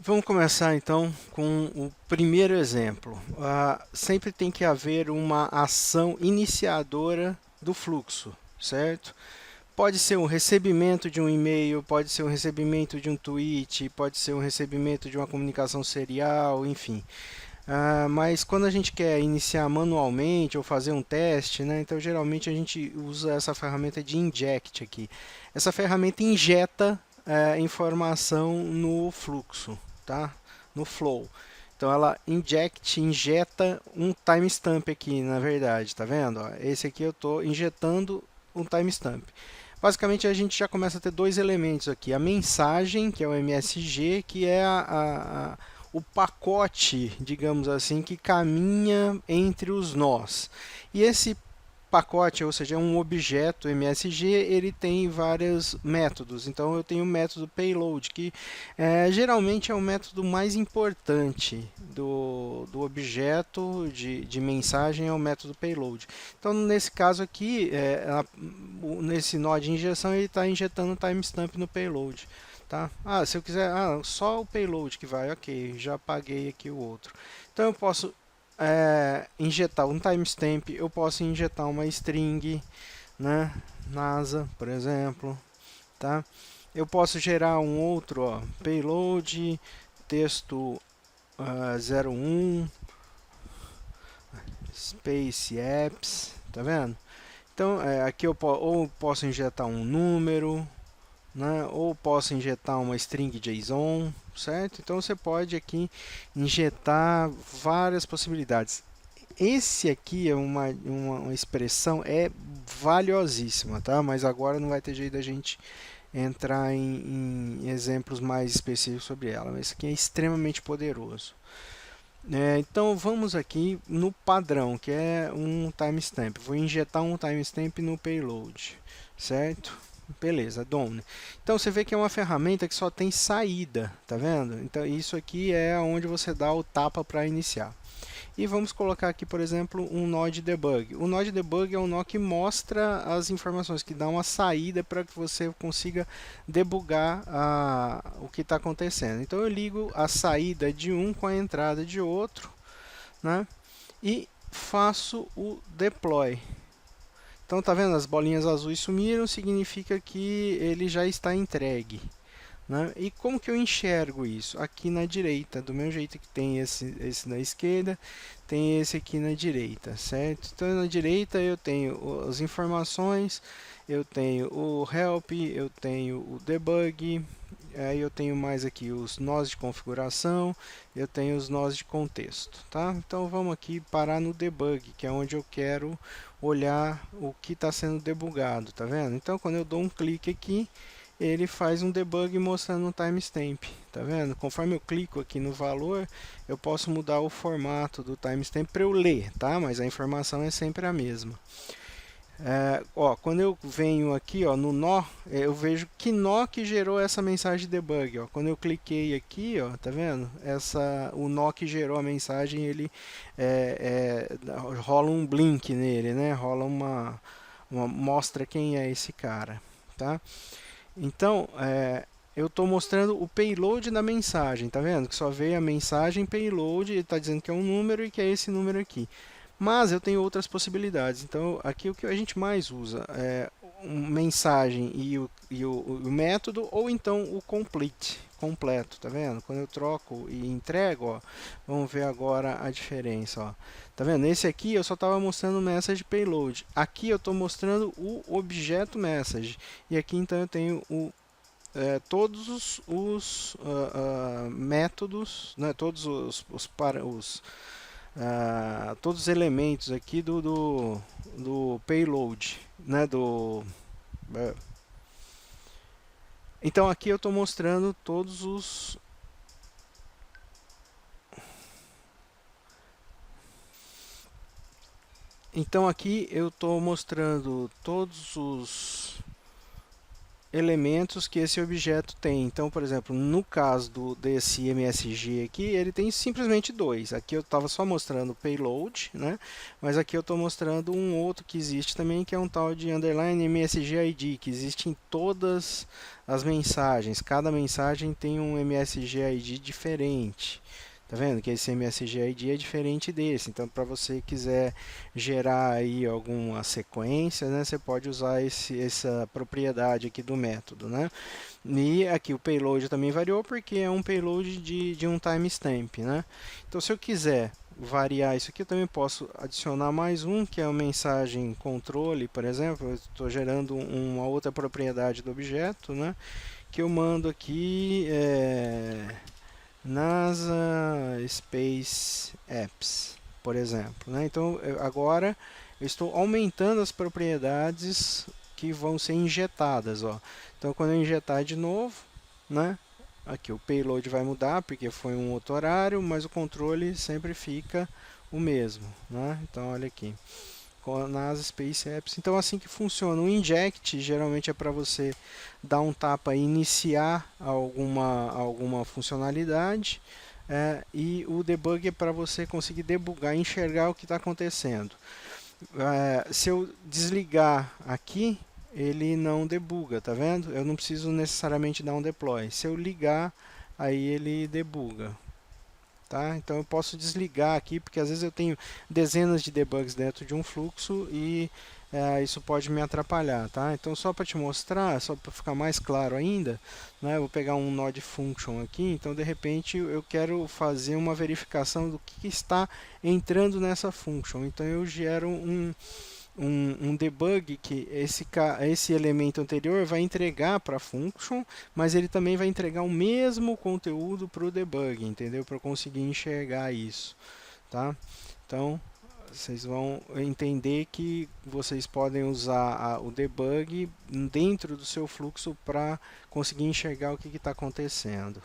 Vamos começar então com o primeiro exemplo. Sempre tem que haver uma ação iniciadora do fluxo, certo? Pode ser um recebimento de um e-mail, pode ser um recebimento de um tweet, pode ser um recebimento de uma comunicação serial, enfim. Mas quando a gente quer iniciar manualmente ou fazer um teste, né, então geralmente a gente usa essa ferramenta de inject aqui. Essa ferramenta injeta informação no fluxo, tá? No flow. Então ela injeta um timestamp aqui, na verdade, tá vendo? Ó, esse aqui eu estou injetando um timestamp. Basicamente a gente já começa a ter dois elementos aqui: a mensagem, que é o MSG, que é o pacote, digamos assim, que caminha entre os nós. E esse pacote, ou seja, é um objeto MSG, ele tem vários métodos. Então eu tenho o método payload, que geralmente é o método mais importante do objeto de mensagem, é o método payload. Então nesse caso aqui, nesse nó de injeção, ele está injetando timestamp no payload. Tá? Se eu quiser, só o payload que vai, ok, já apaguei aqui o outro. Então eu posso injetar um timestamp, eu posso injetar uma string, né? NASA, por exemplo, tá? Eu posso gerar um outro, ó, payload, texto 01, space apps, tá vendo? Então, aqui eu ou posso injetar um número, né? Ou posso injetar uma string JSON, certo? Então você pode aqui injetar várias possibilidades. Esse aqui é uma expressão valiosíssima, tá? Mas agora não vai ter jeito da gente entrar em exemplos mais específicos sobre ela. Mas isso aqui é extremamente poderoso. Então vamos aqui no padrão, que é um timestamp. Vou injetar um timestamp no payload, certo? Beleza, done. Então você vê que é uma ferramenta que só tem saída, tá vendo? Então isso aqui é onde você dá o tapa para iniciar. E vamos colocar aqui, por exemplo, um nó de debug. O nó de debug é um nó que mostra as informações, que dá uma saída para que você consiga debugar o que está acontecendo. Então eu ligo a saída de um com a entrada de outro, né? E faço o deploy. Então tá vendo? As bolinhas azuis sumiram, significa que ele já está entregue. Né? E como que eu enxergo isso? Aqui na direita, do mesmo jeito que tem esse na esquerda, tem esse aqui na direita, certo? Então na direita eu tenho as informações, eu tenho o help, eu tenho o debug, aí eu tenho mais aqui os nós de configuração, eu tenho os nós de contexto, tá? Então vamos aqui parar no debug, que é onde eu quero olhar o que está sendo debugado, tá vendo? Então quando eu dou um clique aqui, ele faz um debug mostrando um timestamp, tá vendo? Conforme eu clico aqui no valor, eu posso mudar o formato do timestamp para eu ler, tá? Mas a informação é sempre a mesma. Quando eu venho aqui, ó, no nó, eu vejo que nó que gerou essa mensagem de debug, ó. Quando eu cliquei aqui, ó, tá vendo? O nó que gerou a mensagem, ele rola um blink nele, né? Rola mostra quem é esse cara, tá? Então, eu estou mostrando o payload da mensagem, tá vendo? Que só veio a mensagem payload, ele está dizendo que é um número e que é esse número aqui. Mas eu tenho outras possibilidades. Então, aqui o que a gente mais usa é mensagem e o método, ou então o complete, completo, tá vendo? Quando eu troco e entrego, ó, vamos ver agora a diferença, ó. Tá vendo? Esse aqui eu só estava mostrando o message payload. Aqui eu estou mostrando o objeto message. E aqui então eu tenho todos os métodos, né, todos os elementos aqui do payload, né, uh, então aqui eu estou mostrando todos os então aqui eu estou mostrando todos elementos que esse objeto tem. Então, por exemplo, no caso desse MSG aqui, ele tem simplesmente dois. Aqui eu estava só mostrando o payload, né? Mas aqui eu estou mostrando um outro que existe também, que é um tal de underline MSG ID, que existe em todas as mensagens. Cada mensagem tem um MSG ID diferente. Tá vendo que esse MSG ID é diferente desse? Então, para você quiser gerar aí alguma sequência, né, você pode usar essa propriedade aqui do método, né? E aqui o payload também variou porque é um payload de um timestamp, né? Então, se eu quiser variar isso aqui, eu também posso adicionar mais um, que é a mensagem controle, por exemplo. Eu estou gerando uma outra propriedade do objeto, né? Que eu mando aqui NASA Space Apps, por exemplo, né? Então, agora eu estou aumentando as propriedades que vão ser injetadas, ó. Então, quando eu injetar de novo, né? Aqui o payload vai mudar porque foi um outro horário, mas o controle sempre fica o mesmo, né? Então, olha aqui com a NASA Space Apps. Então, assim que funciona. O inject geralmente é para você dar um tapa e iniciar alguma funcionalidade. E o debug é para você conseguir debugar, enxergar o que está acontecendo. Se eu desligar aqui, ele não debuga, tá vendo? Eu não preciso necessariamente dar um deploy. Se eu ligar, aí ele debuga. Tá? Então eu posso desligar aqui, porque às vezes eu tenho dezenas de debugs dentro de um fluxo e isso pode me atrapalhar. Tá? Então só para te mostrar, só para ficar mais claro ainda, né, eu vou pegar um node function aqui, então de repente eu quero fazer uma verificação do que está entrando nessa function. Então eu gero um debug que esse elemento anterior vai entregar para a function, mas ele também vai entregar o mesmo conteúdo para o debug, entendeu? Para conseguir enxergar isso, tá? Então, vocês vão entender que vocês podem usar o debug dentro do seu fluxo para conseguir enxergar o que está acontecendo.